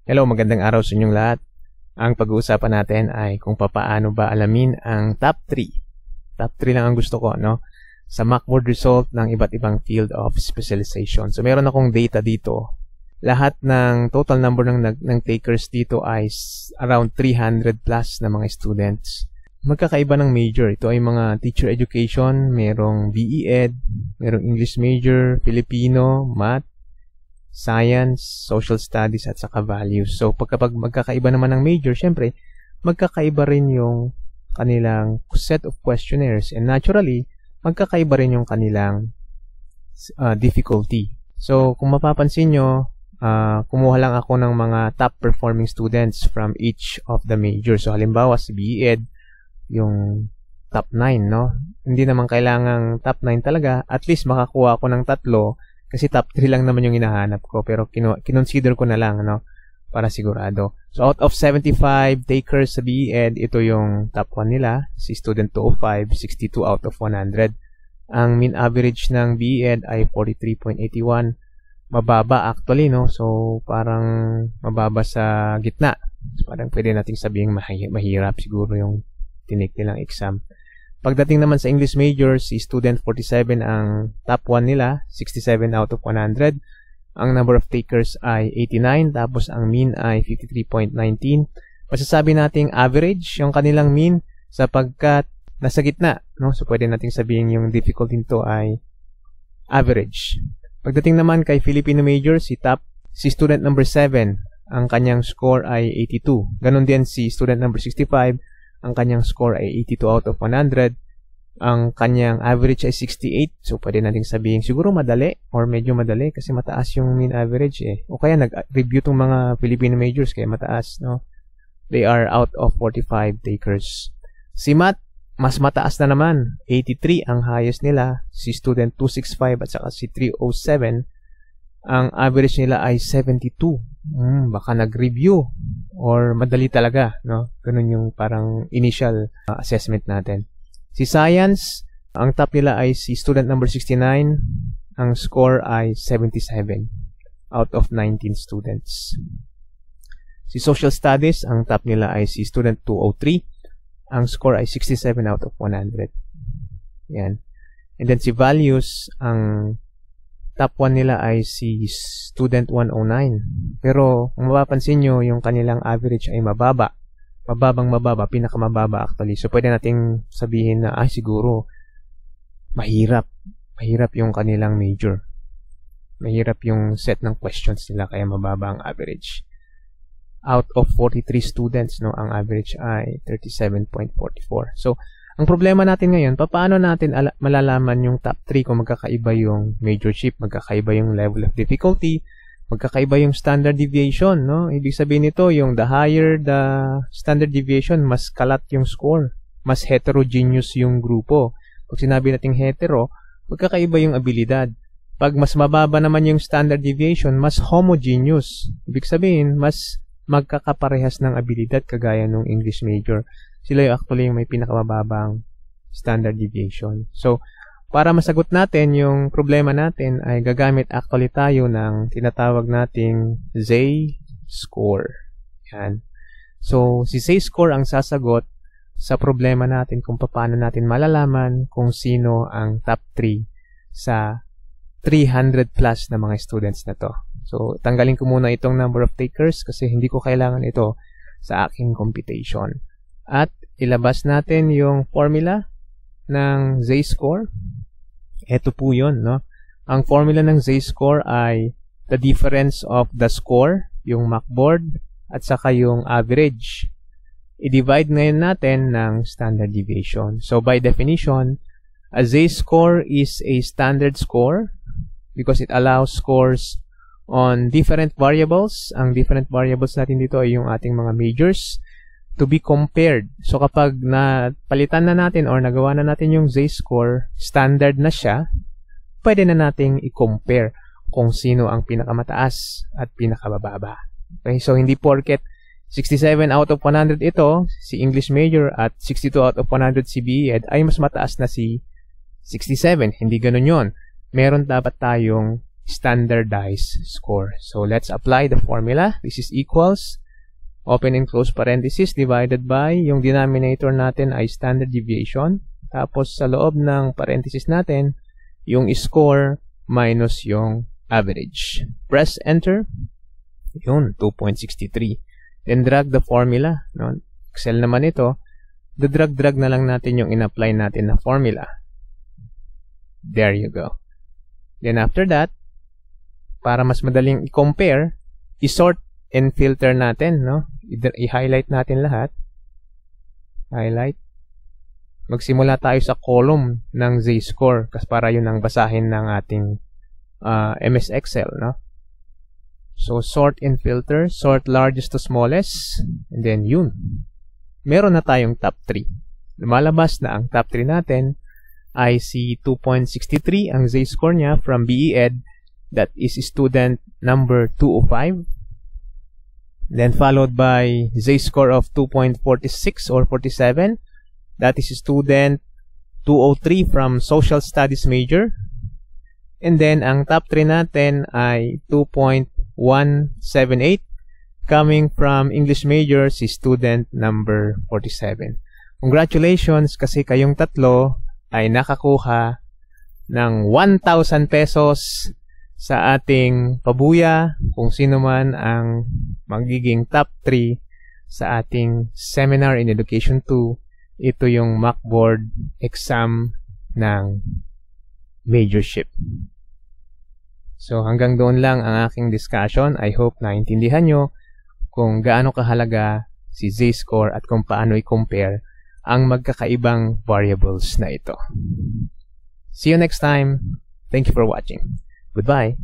Hello, magandang araw sa inyong lahat. Ang pag-uusapan natin ay kung paano ba alamin ang top 3. Top 3 lang ang gusto ko, no? Sa Macboard result ng iba't ibang field of specialization. So, meron akong data dito. Lahat ng total number ng takers dito ay around 300 plus na mga students. Magkakaiba ng major. Ito ay mga teacher education, merong BE-Ed, merong English major, Filipino, Math, Science, Social Studies, at saka Values. So, pagkapag magkakaiba naman ng major, syempre, magkakaiba rin yung kanilang set of questionnaires. And naturally, magkakaiba rin yung kanilang difficulty. So, kung mapapansin nyo, kumuha lang ako ng mga top performing students from each of the majors. So, halimbawa, si BE-Ed, yung top 9, no? Hindi naman kailangang top 9 talaga. At least, makakuha ako ng tatlo. Kasi top 3 lang naman yung hinahanap ko. Pero kinonsider ko na lang, no? Para sigurado. So, out of 75 takers sa BE-Ed, ito yung top 1 nila. Si student 205, 62 out of 100. Ang mean average ng BE-Ed ay 43.81. Mababa actually, no? So, parang mababa sa gitna. So, parang pwede nating sabihin mahirap siguro yung tinake nilang exam. Pagdating naman sa English major, si student 47 ang top 1 nila, 67 out of 100. Ang number of takers ay 89, tapos ang mean ay 53.19. Masasabi nating average yung kanilang mean sapagkat nasa gitna, no? So pwede nating sabihin yung difficulty nito ay average. Pagdating naman kay Filipino major, si student number 7, ang kanyang score ay 82. Ganon din si student number 65, ang kanyang score ay 82 out of 100. Ang kanyang average ay 68. So, pwede nating sabihin siguro madali or medyo madali kasi mataas yung mean average eh. O kaya nag-review tong mga Filipino majors kaya mataas, no? They are out of 45 takers. Si Math, mas mataas na naman. 83 ang highest nila. Si student 265 at saka si 307. Ang average nila ay 72. Baka nag-review or madali talaga, no? Ganun yung parang initial assessment natin. Si Science, ang top nila ay si student number 69. Ang score ay 77 out of 19 students. Si Social Studies, ang top nila ay si student 203. Ang score ay 67 out of 100. Yan. And then si Values, ang top 1 nila ay si student 109. Pero kung mapapansin nyo, yung kanilang average ay mababa. Mababa, pinakamababa actually. So pwede nating sabihin na siguro mahirap yung kanilang major. Mahirap yung set ng questions nila kaya mababa ang average. Out of 43 students, no, ang average ay 37.44. So ang problema natin ngayon, paano natin malalaman yung top 3 kung magkakaiba yung majorship, magkakaiba yung level of difficulty, magkakaiba yung standard deviation, no? Ibig sabihin nito, yung the higher the standard deviation, mas kalat yung score. Mas heterogeneous yung grupo. Pag sinabi nating hetero, magkakaiba yung abilidad. Pag mas mababa naman yung standard deviation, mas homogeneous. Ibig sabihin, mas magkakaparehas ng abilidad kagaya ng English major. Sila yung actually yung may pinakamababang standard deviation. So, para masagot natin yung problema natin ay gagamit actually tayo ng tinatawag nating Z-score. Yan. So, si Z-score ang sasagot sa problema natin kung paano natin malalaman kung sino ang top 3 sa 300 plus na mga students na to. So, tanggalin ko muna itong number of takers kasi hindi ko kailangan ito sa aking computation. At ilabas natin yung formula ng Z-score. Ito po yun, no? Ang formula ng Z-score ay the difference of the score, yung Macboard, at saka yung average. I-divide ngayon natin ng standard deviation. So, by definition, a Z-score is a standard score because it allows scores on different variables. Ang different variables natin dito ay yung ating mga majors to be compared. So, kapag napalitan na natin or nagawa na natin yung Z-score, standard na siya, pwede na nating i-compare kung sino ang pinakamataas at pinakabababa. Okay? So, hindi porket 67 out of 100 ito, si English major, at 62 out of 100 si BE-Ed, ay mas mataas na si 67. Hindi ganun yon. Meron dapat tayong standardized score. So let's apply the formula. This is equals, open and close parenthesis, divided by, yung denominator natin ay standard deviation. Tapos sa loob ng parenthesis natin, yung score minus yung average. Press enter. Yun, 2.63. Then drag the formula. No? Excel naman ito. Drag na lang natin yung in-apply natin na formula. There you go. Then after that, para mas madaling i-compare, i-sort and filter natin, no? I-highlight natin lahat. Highlight. Magsimula tayo sa column ng Z-score kasi para yun ang basahin ng ating MS Excel, no? So, sort and filter. Sort largest to smallest. And then, yun. Meron na tayong top 3. Lumalabas na ang top 3 natin ay si 2.63 ang Z-score niya from BEd. That is student number 205. Then followed by Z-score of 2.46 or 47. That is student 203 from Social Studies major. And then ang top 3 natin ay 2.178 coming from English major si student number 47. Congratulations kasi kayong tatlo ay nakakuha ng 1,000 pesos sa ating pabuya kung sino man ang magiging top 3 sa ating Seminar in Education 2. Ito yung mock board exam ng majorship. So hanggang doon lang ang aking discussion. I hope naintindihan nyo kung gaano kahalaga si Z-score at kung paano i-compare ang magkakaibang variables na ito. See you next time. Thank you for watching. Goodbye.